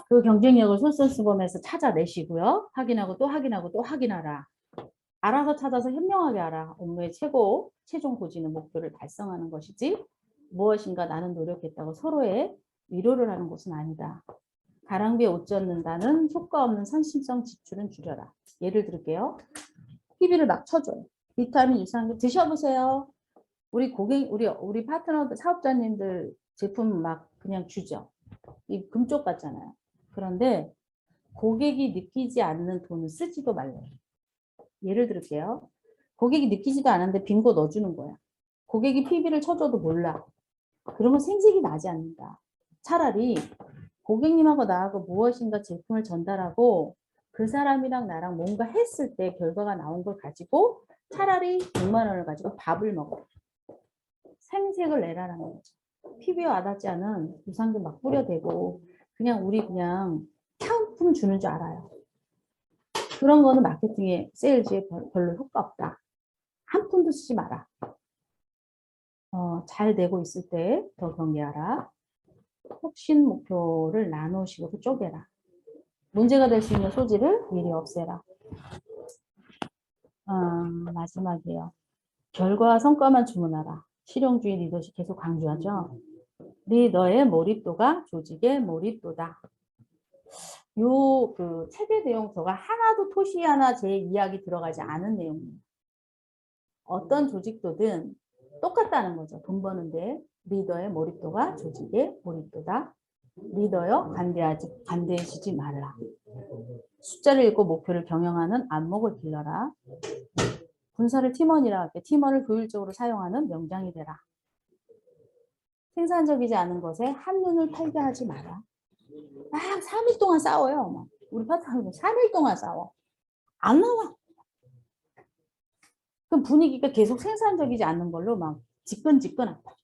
그 경쟁력을 솔선수범해서 찾아내시고요. 확인하고 또 확인하고 또 확인하라. 알아서 찾아서 현명하게 알아. 업무의 최종 고지는 목표를 달성하는 것이지 무엇인가 나는 노력했다고 서로의 위로를 하는 것은 아니다. 가랑비에 옷 젖는다는 효과 없는 선심성 지출은 줄여라. 예를 들게요. TV를 막 쳐줘요. 비타민 유산균 드셔보세요. 우리 파트너 사업자님들 제품 막 그냥 주죠. 이 금쪽 같잖아요. 그런데 고객이 느끼지 않는 돈을 쓰지도 말래요. 예를 들게요. 고객이 느끼지도 않았는데 빙고 넣어주는 거야. 고객이 PB를 쳐줘도 몰라. 그러면 생색이 나지 않는다. 차라리 고객님하고 나하고 무엇인가 제품을 전달하고 그 사람이랑 나랑 뭔가 했을 때 결과가 나온 걸 가지고 차라리 100만 원을 가지고 밥을 먹어. 생색을 내라는 거죠. PB에 와닿지 않은 유산균 막 뿌려대고 우리 그냥 향품 주는 줄 알아요. 그런 거는 마케팅에 세일즈에 별로 효과 없다. 한 푼도 쓰지 마라. 잘 되고 있을 때 더 경계하라. 혁신 목표를 나누시고 쪼개라. 문제가 될 수 있는 소지를 미리 없애라. 마지막이에요. 결과 성과만 주문하라. 실용주의 리더십 계속 강조하죠. 리더의 몰입도가 조직의 몰입도다. 요 책의 내용서가 하나도 토시 하나 제 이야기 들어가지 않은 내용이에요. 어떤 조직도든 똑같다는 거죠. 돈 버는데 리더의 몰입도가 조직의 몰입도다. 리더여 관대해지지 말라. 숫자를 읽고 목표를 경영하는 안목을 길러라. 군사를 팀원이라 할게. 팀원을 효율적으로 사용하는 명장이 되라. 생산적이지 않은 것에 한눈을 팔게 하지 마라. 막 3일 동안 싸워요. 우리 파트너는 3일 동안 싸워. 안 나와. 그럼 분위기가 계속 생산적이지 않는 걸로 막 지끈지끈하다.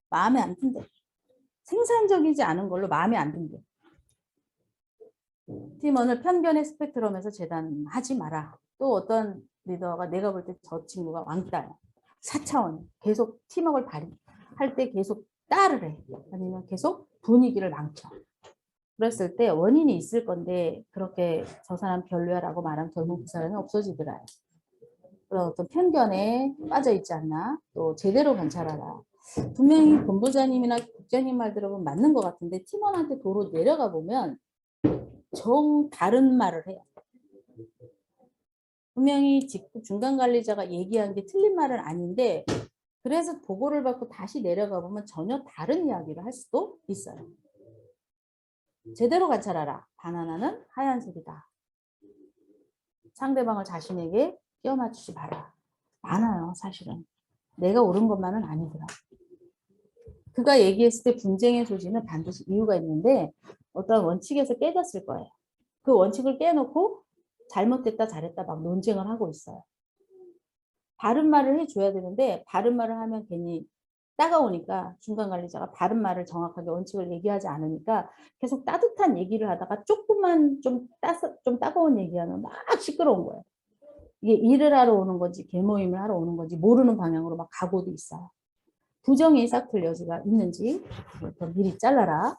마음에 안 든대. 생산적이지 않은 걸로 마음에 안 든대. 팀원을 편견의 스펙트럼에서 재단하지 마라. 또 어떤 리더가 내가 볼 때 저 친구가 왕따야. 4차원. 계속 팀워크를 할 때 계속 따를 해. 아니면 계속 분위기를 망쳐. 그랬을 때 원인이 있을 건데 그렇게 저 사람 별로야라고 말하면 결국 그 사람이 없어지더라. 그런 어떤 편견에 빠져 있지 않나. 또 제대로 관찰하라. 분명히 본부장님이나 국장님 말 들어보면 맞는 것 같은데 팀원한테 도로 내려가 보면 정 다른 말을 해요. 분명히 중간 관리자가 얘기한 게 틀린 말은 아닌데 그래서 보고를 받고 다시 내려가 보면 전혀 다른 이야기를 할 수도 있어요. 제대로 관찰하라. 바나나는 하얀색이다. 상대방을 자신에게 끼워 맞추지 마라. 많아요, 사실은. 내가 옳은 것만은 아니더라. 그가 얘기했을 때 분쟁의 소지는 반드시 이유가 있는데 어떤 원칙에서 깨졌을 거예요. 그 원칙을 깨놓고 잘못됐다 잘했다 막 논쟁을 하고 있어요. 바른 말을 해줘야 되는데 바른 말을 하면 괜히 따가우니까 중간 관리자가 바른 말을 정확하게 원칙을 얘기하지 않으니까 계속 따뜻한 얘기를 하다가 조금만 좀 따가운 얘기하면 막 시끄러운 거예요. 이게 일을 하러 오는 건지 개모임을 하러 오는 건지 모르는 방향으로 막 가고도 있어요. 부정이 싹틀 여지가 있는지 미리 잘라라.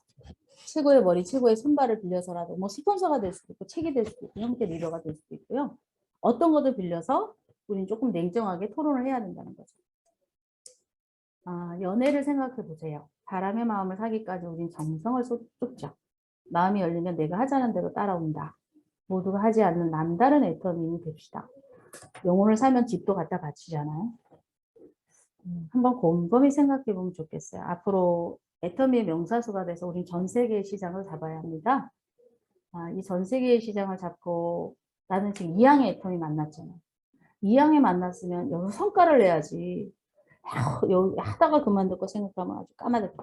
최고의 머리, 최고의 손발을 빌려서라도 뭐 스폰서가 될 수도 있고 책이 될 수도 있고 형태 리더가 될 수도 있고요. 어떤 것을 빌려서 우리는 조금 냉정하게 토론을 해야 된다는 거죠. 연애를 생각해 보세요. 바람의 마음을 사기까지 우린 정성을 쏟죠. 마음이 열리면 내가 하자는 대로 따라온다. 모두가 하지 않는 남다른 애터미니 됩시다. 영혼을 사면 집도 갖다 바치잖아요. 한번 곰곰이 생각해 보면 좋겠어요. 앞으로 애터미의 명사수가 돼서 우린 전 세계의 시장을 잡아야 합니다. 이 전 세계의 시장을 잡고 나는 지금 이항의 애터미 만났잖아. 이항에 만났으면 여기 성과를 내야지. 여기 하다가 그만둘 거 생각하면 아주 까마득해.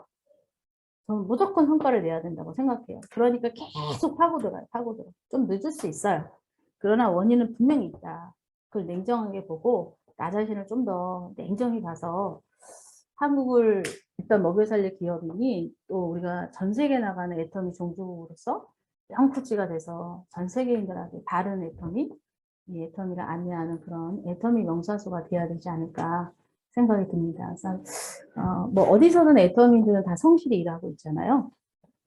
저는 무조건 성과를 내야 된다고 생각해요. 그러니까 계속 파고들어요. 파고들어. 좀 늦을 수 있어요. 그러나 원인은 분명히 있다. 그걸 냉정하게 보고 나 자신을 좀 더 냉정히 봐서 한국을 일단 먹여 살릴 기업이니 또 우리가 전 세계 나가는 애터미 종주국으로서 형쿠치가 돼서 전 세계인들한테 바른 애터미, 이 애터미를 안내하는 그런 애터미 명사수가 돼야 되지 않을까 생각이 듭니다. 그래서 뭐 어디서든 애터미들은 다 성실히 일하고 있잖아요.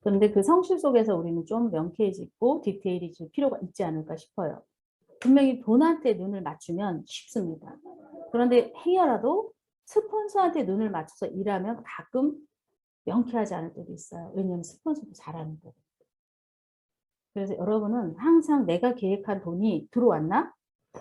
그런데 그 성실 속에서 우리는 좀 명쾌해지고 디테일해질 필요가 있지 않을까 싶어요. 분명히 돈한테 눈을 맞추면 쉽습니다. 그런데 행여라도 스폰서한테 눈을 맞춰서 일하면 가끔 명쾌하지 않을 때도 있어요. 왜냐하면 스폰서도 잘하는 거예요. 그래서 여러분은 항상 내가 계획한 돈이 들어왔나?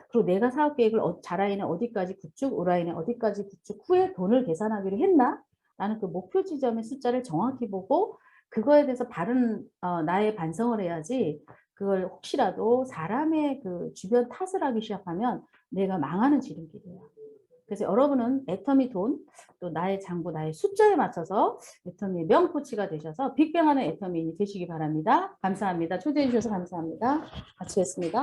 그리고 내가 사업 계획을 자라인에 어디까지 구축, 우라인에 어디까지 구축 후에 돈을 계산하기로 했나? 나는 그 목표 지점의 숫자를 정확히 보고 그거에 대해서 바른 나의 반성을 해야지 그걸 혹시라도 사람의 그 주변 탓을 하기 시작하면 내가 망하는 지름길이에요. 그래서 여러분은 애터미 돈, 또 나의 장부, 나의 숫자에 맞춰서 애터미의 명코치가 되셔서 빅뱅하는 애터미인이 되시기 바랍니다. 감사합니다. 초대해 주셔서 감사합니다. 마치겠습니다.